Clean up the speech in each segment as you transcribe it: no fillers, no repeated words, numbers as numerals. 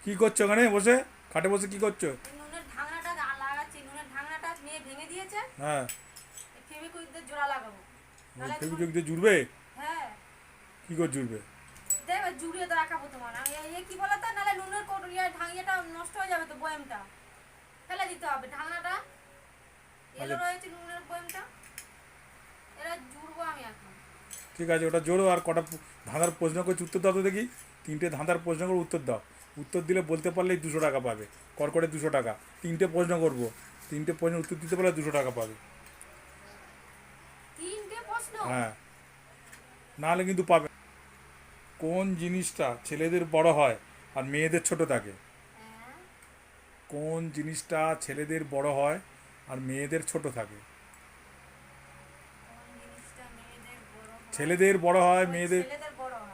কি করছো ওখানে বসে, খাটে বসে কি করছো? নুনের ঢাকনাটা লাগাচ্ছি, নুনের ঢাকনাটা মেয়ে ভেঙে দিয়েছে। হ্যাঁ। ফেভিকুইক দিয়ে জোড়া লাগাবো, নাহলে ফেবিকুইক দিয়ে জুড়বে? হ্যাঁ কি করে জুড়বে? দেবে জুড়িয়ে তো রাখাবো তোমার। আমি কি বলতো, নাহলে নুনের ঢাকিয়াটা নষ্ট হয়ে যাবে তো, বয়ামটা ফেলে দিতে হবে। ঢাকনাটা এলো আচ্ছা রয়েছে নুনের বয়ামটা, এরা জুড়বো আমি এখন। ঠিক আছে, ওটা জোড়ো। আর কটা ধাঁধার প্রশ্ন করছি, উত্তর দাও তো দেখি। 3টে ধাঁধার প্রশ্ন করে উত্তর দাও। উত্তর দিলে বলতে পারলেই 200 টাকা পাবে, কড়কড়ে 200 টাকা। 3টে প্রশ্ন করবো, 3টে প্রশ্ন উত্তর দিতে পারলে 200 টাকা পাবে। 3টে প্রশ্ন? হ্যাঁ, নাহলে কিন্তু পাবে। কোন জিনিসটা ছেলেদের বড় হয় আর মেয়েদের ছোট থাকে? হ্যাঁ, কোন জিনিসটা ছেলেদের বড় হয় আর মেয়েদের ছোট থাকে? কোন জিনিসটা মেয়েদের বড় হয়? ছেলেদের বড় হয়, ওই মেয়েদের ছেলেদের বড় হয়।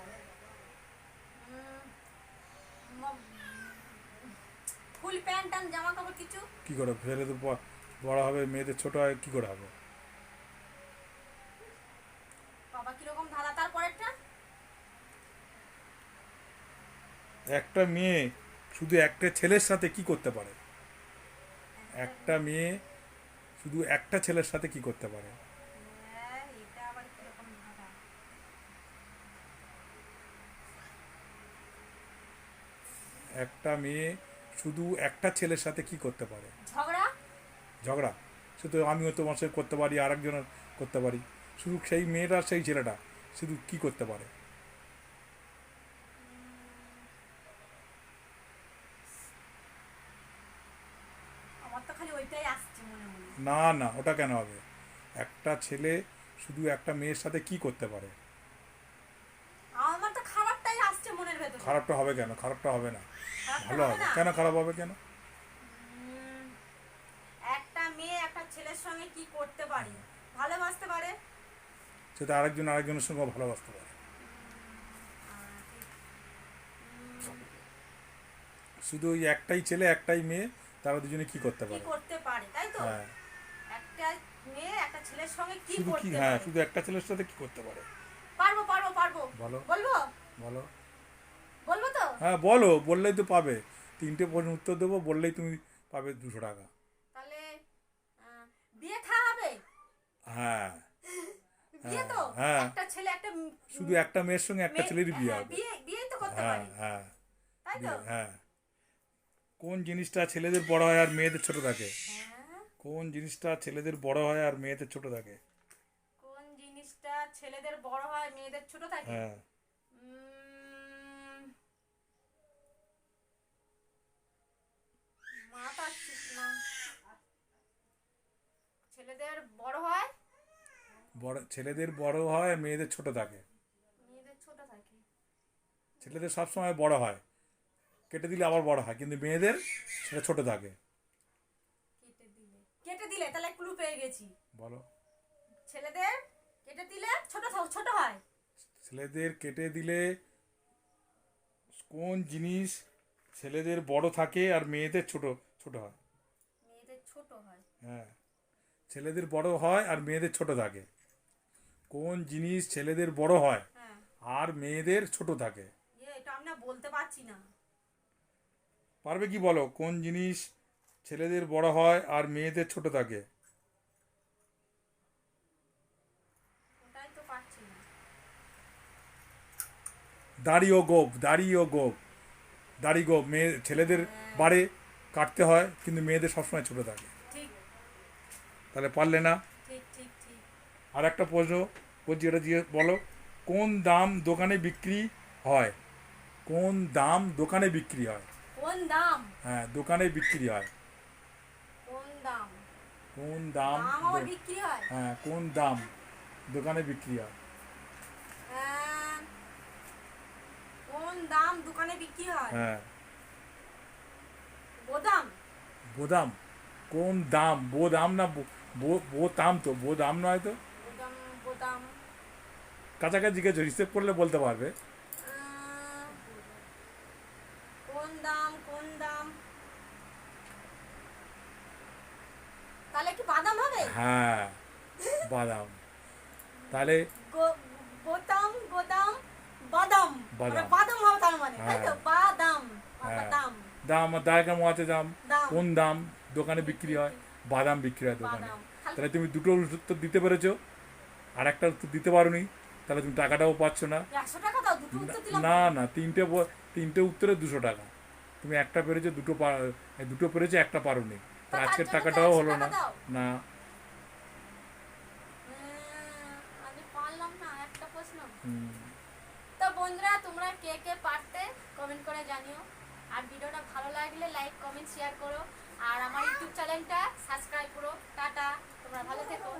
ফুল প্যান্ট টান জামা কাপড় কিছু? কী করে ছেলেদের বড় হবে, মেয়েদের ছোট হয়, কী করে হবে? বাবা কিরকম ধাঁধা, তারপরেরটা? একটা মেয়ে শুধু একটা ছেলের সাথে কি করতে পারে? একটা একটা মেয়ে শুধু একটা ছেলের সাথে কি করতে পারে? হ্যাঁ, এটা আবার কিরকম ধাঁধা? একটা মেয়ে শুধু একটা ছেলের সাথে কি করতে পারে? ঝগড়া? ঝগড়া? শুধু আমিও তোমার সাথে করতে পারি, আর একজনের করতে পারি। শুধু সেই মেয়েটা সেই ছেলেটা শুধু কি করতে পারে? আমার তো খালি ওইটাই আসছে মনে মনে। না না, ওটা কেন হবে? একটা ছেলে শুধু একটা মেয়ের সাথে কি করতে পারে? আমার তো খারাপটাই আসছে মনের ভেতরে। খারাপটা হবে কেন? খারাপটা হবে না, খারাপটা ভালো হবে হবে। না? কেন খারাপ হবে কেন? উম, একটা মেয়ে একটা ছেলের সঙ্গে কি করতে পারে? ভালোবাসতে পারে। সেটা আরেকজন আরেকজনের সঙ্গে ভালোবাসতে পারে। শুধু ওই একটাই ছেলে একটাই মেয়ে, তারা দুজনে কি করতে কি পারে? করতে পারে, তাই তো? হ্যাঁ, একটা মেয়ে একটা ছেলের সঙ্গে কি শুধু কি, করতে হ্যাঁ, পারে? শুধু একটা ছেলের সাথে কি করতে পারে? পারবো পারবো পারবো। বলো বলবো? বলো। বলবো তো? হ্যাঁ বলো, বললেই তো পাবে। 3টে প্রশ্ন উত্তর দেবো, বললেই তুমি পাবে 200 টাকা। তাহলে বিয়ে থা হবে? হ্যাঁ বিয়ে হ্যাঁ তো? হ্যাঁ, একটা ছেলে একটা শুধু একটা মেয়ের সঙ্গে একটা ছেলেরই বিয়ে হ্যাঁ, হবে। বিয়ে বিয়ে তো করতে হ্যাঁ পারি, হ্যাঁ, তাই তো? বিয়ে, হ্যাঁ। কোন জিনিসটা ছেলেদের বড় হয় আর মেয়েদের ছোট থাকে? হ্যাঁ, কোন জিনিসটা ছেলেদের বড় হয় আর মেয়েদের ছোট থাকে? কোন জিনিসটা ছেলেদের বড় হয় মেয়েদের ছোট থাকে? হ্যাঁ, উম, মাথা ঠিক না। ছেলেদের বড় হয় ছেলেদের বড় হয় আর মেয়েদের ছোট থাকে। মেয়েদের ছোট থাকে। ছেলেদের সবসময় বড় হয়, কেটে দিলে আবার বড় হয়, কিন্তু মেয়েদের সেটা ছোট থাকে। কেটে দিলে তাহলে ক্লু পেয়ে গেছি। বলো। ছেলেদের কেটে দিলে ছোট হয়। ছেলেদের কেটে দিলে কোন জিনিস ছেলেদের বড় থাকে আর মেয়েদের ছোট ছোট হয়? মেয়েদের ছোট হয়। হ্যাঁ, ছেলেদের বড় হয় আর মেয়েদের ছোট থাকে। কোন জিনিস ছেলেদের বড় হয় হ্যাঁ, আর মেয়েদের ছোট থাকে? এটা আমি না বলতে পারছি না। পারবে কি বলো, কোন জিনিস ছেলেদের বড় হয় আর মেয়েদের ছোট থাকে? ওটাই তো পারছি না। দাড়ি ও গোপ, দাড়ি ও গোপ। দাড়ি গোপ মেয়ে ছেলেদের হ্যাঁ, বাড়ে, কাটতে হয়, কিন্তু মেয়েদের সবসময় ছোট থাকে। ঠিক তাহলে পারলে না। ঠিক ঠিক ঠিক। আর একটা প্রশ্ন বলছি, এটা দিয়ে বলো। কোন দাম দোকানে বিক্রি হয়? কোন দাম দোকানে বিক্রি হয়? কোন দাম? হ্যাঁ, দোকানে বিক্রি হয়। কোন দাম? কোন দাম দাম আবার বিক্রি হয়? হ্যাঁ, কোন দাম দোকানে বিক্রি হয়? আহ, কোন দাম দোকানে বিক্রি হয়? হ্যাঁ, গোদাম? বোদাম। কোন দাম, বোদাম না বোতাম, তো বোদাম নয় তো। গোদাম গোদাম। কাছাকাছি গেছো, হিসেব করলে বলতে পারবে। আহ, কোন দাম কোন দাম? তাহলে কি বাদাম হবে? হ্যাঁ, বাদাম। তাহলে গোদাম গোদাম বাদাম, মানে বাদাম। বাদাম হবে তার মানে, তাই হ্যাঁ তো? বাদাম হ্যাঁ বাদাম। দাম দায়কার মাছের দাম দাম। কোন দাম দোকানে বিক্রি হয়, বাদাম বিক্রি হয় দোকানে। বাদাম। খালি- তাহলে তুমি দুটো উত্তর দিতে পেরেছো, আর একটা উত্তর দিতে পারোনি, তাহলে তুমি টাকাটাও পাচ্ছ না। 100 টাকা দাও, দুটো উত্তর দিলাম। না না, তিনটে উত্তরে 200 টাকা। তুমি একটা পেরেছো, দুটো পেরেছো, একটা পারোনি, তা তার আজকের জন্য তো টাকাটাও 100 হলো টাকা না। দাও। না, আমি পারলাম না একটা প্রশ্ন। হুম। তো বন্ধুরা, তোমরা কে কে পারতে কমেন্ট করে জানিও। আর ভিডিওটা ভালো লাগলে লাইক কমেন্ট শেয়ার করো। আর আমার ইউটিউব চ্যানেলটা সাবস্ক্রাইব করো। টাটা, তোমরা ভালো থেকো।